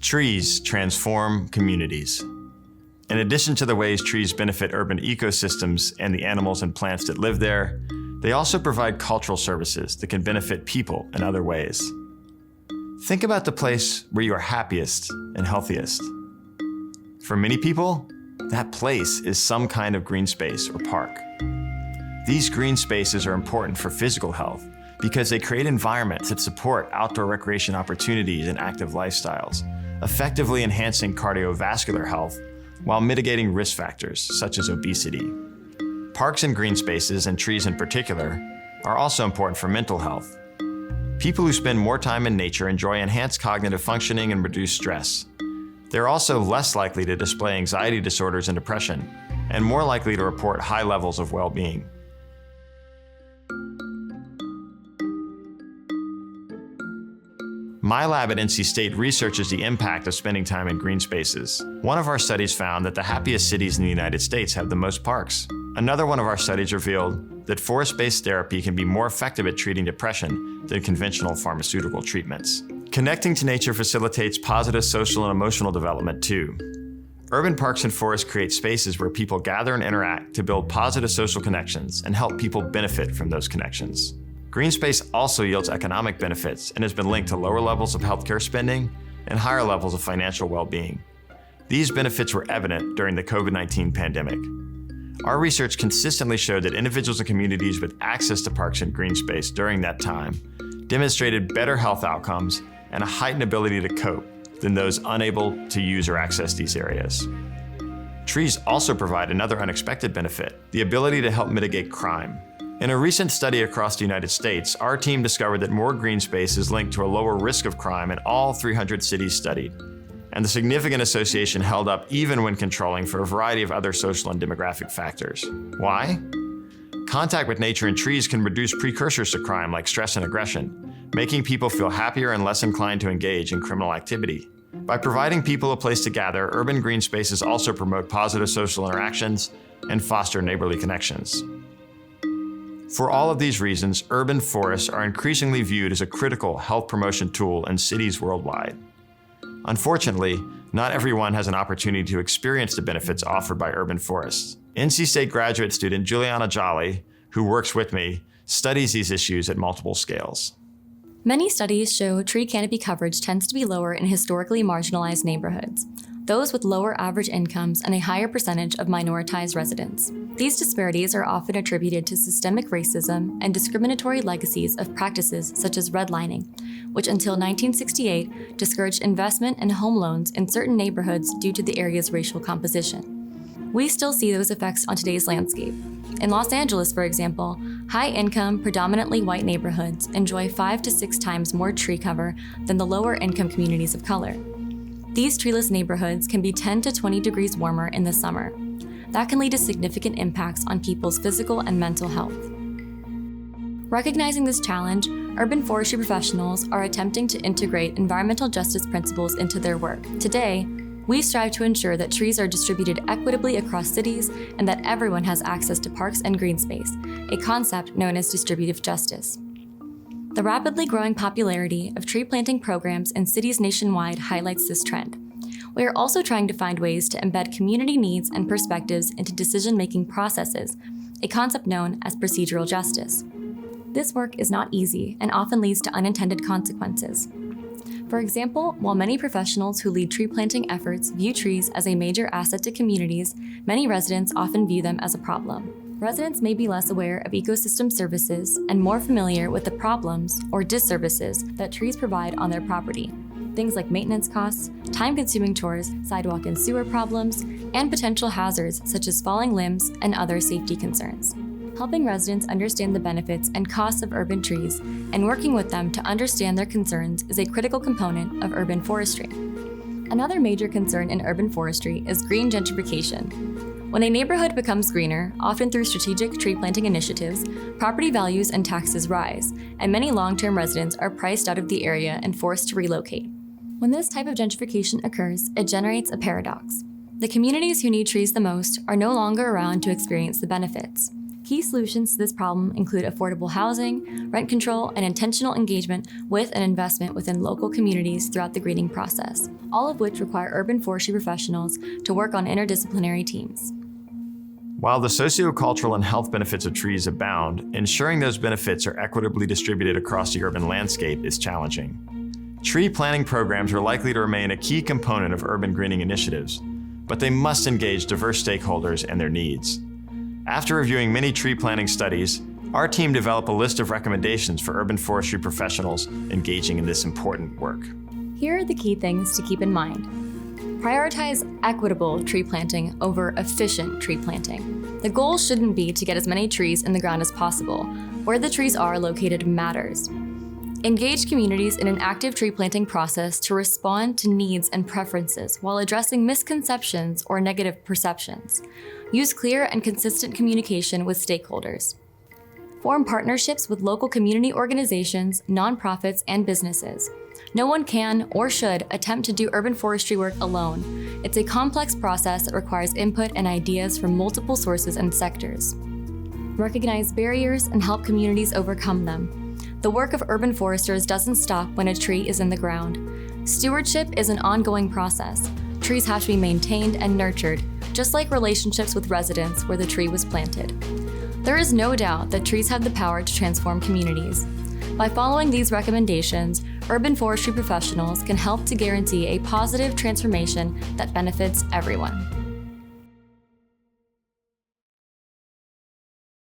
Trees transform communities. In addition to the ways trees benefit urban ecosystems and the animals and plants that live there, they also provide cultural services that can benefit people in other ways. Think about the place where you are happiest and healthiest. For many people, that place is some kind of green space or park. These green spaces are important for physical health because they create environments that support outdoor recreation opportunities and active lifestyles, effectively enhancing cardiovascular health while mitigating risk factors such as obesity. Parks and green spaces, and trees in particular, are also important for mental health. People who spend more time in nature enjoy enhanced cognitive functioning and reduced stress. They're also less likely to display anxiety disorders and depression, and more likely to report high levels of well-being. My lab at NC State researches the impact of spending time in green spaces. One of our studies found that the happiest cities in the United States have the most parks. Another one of our studies revealed that forest-based therapy can be more effective at treating depression than conventional pharmaceutical treatments. Connecting to nature facilitates positive social and emotional development too. Urban parks and forests create spaces where people gather and interact to build positive social connections and help people benefit from those connections. Green space also yields economic benefits and has been linked to lower levels of healthcare spending and higher levels of financial well-being. These benefits were evident during the COVID-19 pandemic. Our research consistently showed that individuals and communities with access to parks and green space during that time demonstrated better health outcomes and a heightened ability to cope than those unable to use or access these areas. Trees also provide another unexpected benefit, the ability to help mitigate crime. In a recent study across the United States, our team discovered that more green space is linked to a lower risk of crime in all 300 cities studied, and the significant association held up even when controlling for a variety of other social and demographic factors. Why? Contact with nature and trees can reduce precursors to crime like stress and aggression, making people feel happier and less inclined to engage in criminal activity. By providing people a place to gather, urban green spaces also promote positive social interactions and foster neighborly connections. For all of these reasons, urban forests are increasingly viewed as a critical health promotion tool in cities worldwide. Unfortunately, not everyone has an opportunity to experience the benefits offered by urban forests. NC State graduate student Juliana Jolly, who works with me, studies these issues at multiple scales. Many studies show tree canopy coverage tends to be lower in historically marginalized neighborhoods, those with lower average incomes and a higher percentage of minoritized residents. These disparities are often attributed to systemic racism and discriminatory legacies of practices such as redlining, which until 1968 discouraged investment in home loans in certain neighborhoods due to the area's racial composition. We still see those effects on today's landscape. In Los Angeles, for example, high-income, predominantly white neighborhoods enjoy 5 to 6 times more tree cover than the lower-income communities of color. These treeless neighborhoods can be 10 to 20 degrees warmer in the summer. That can lead to significant impacts on people's physical and mental health. Recognizing this challenge, urban forestry professionals are attempting to integrate environmental justice principles into their work. Today, we strive to ensure that trees are distributed equitably across cities and that everyone has access to parks and green space, a concept known as distributive justice. The rapidly growing popularity of tree planting programs in cities nationwide highlights this trend. We are also trying to find ways to embed community needs and perspectives into decision-making processes, a concept known as procedural justice. This work is not easy and often leads to unintended consequences. For example, while many professionals who lead tree planting efforts view trees as a major asset to communities, many residents often view them as a problem. Residents may be less aware of ecosystem services and more familiar with the problems or disservices that trees provide on their property. Things like maintenance costs, time-consuming chores, sidewalk and sewer problems, and potential hazards such as falling limbs and other safety concerns. Helping residents understand the benefits and costs of urban trees and working with them to understand their concerns is a critical component of urban forestry. Another major concern in urban forestry is green gentrification. When a neighborhood becomes greener, often through strategic tree planting initiatives, property values and taxes rise, and many long-term residents are priced out of the area and forced to relocate. When this type of gentrification occurs, it generates a paradox. The communities who need trees the most are no longer around to experience the benefits. Key solutions to this problem include affordable housing, rent control, and intentional engagement with an investment within local communities throughout the greening process, all of which require urban forestry professionals to work on interdisciplinary teams. While the sociocultural and health benefits of trees abound, ensuring those benefits are equitably distributed across the urban landscape is challenging. Tree planting programs are likely to remain a key component of urban greening initiatives, but they must engage diverse stakeholders and their needs. After reviewing many tree planting studies, our team developed a list of recommendations for urban forestry professionals engaging in this important work. Here are the key things to keep in mind. Prioritize equitable tree planting over efficient tree planting. The goal shouldn't be to get as many trees in the ground as possible. Where the trees are located matters. Engage communities in an active tree planting process to respond to needs and preferences while addressing misconceptions or negative perceptions. Use clear and consistent communication with stakeholders. Form partnerships with local community organizations, nonprofits, and businesses. No one can or should attempt to do urban forestry work alone. It's a complex process that requires input and ideas from multiple sources and sectors. Recognize barriers and help communities overcome them. The work of urban foresters doesn't stop when a tree is in the ground. Stewardship is an ongoing process. Trees have to be maintained and nurtured, just like relationships with residents where the tree was planted. There is no doubt that trees have the power to transform communities. By following these recommendations, urban forestry professionals can help to guarantee a positive transformation that benefits everyone.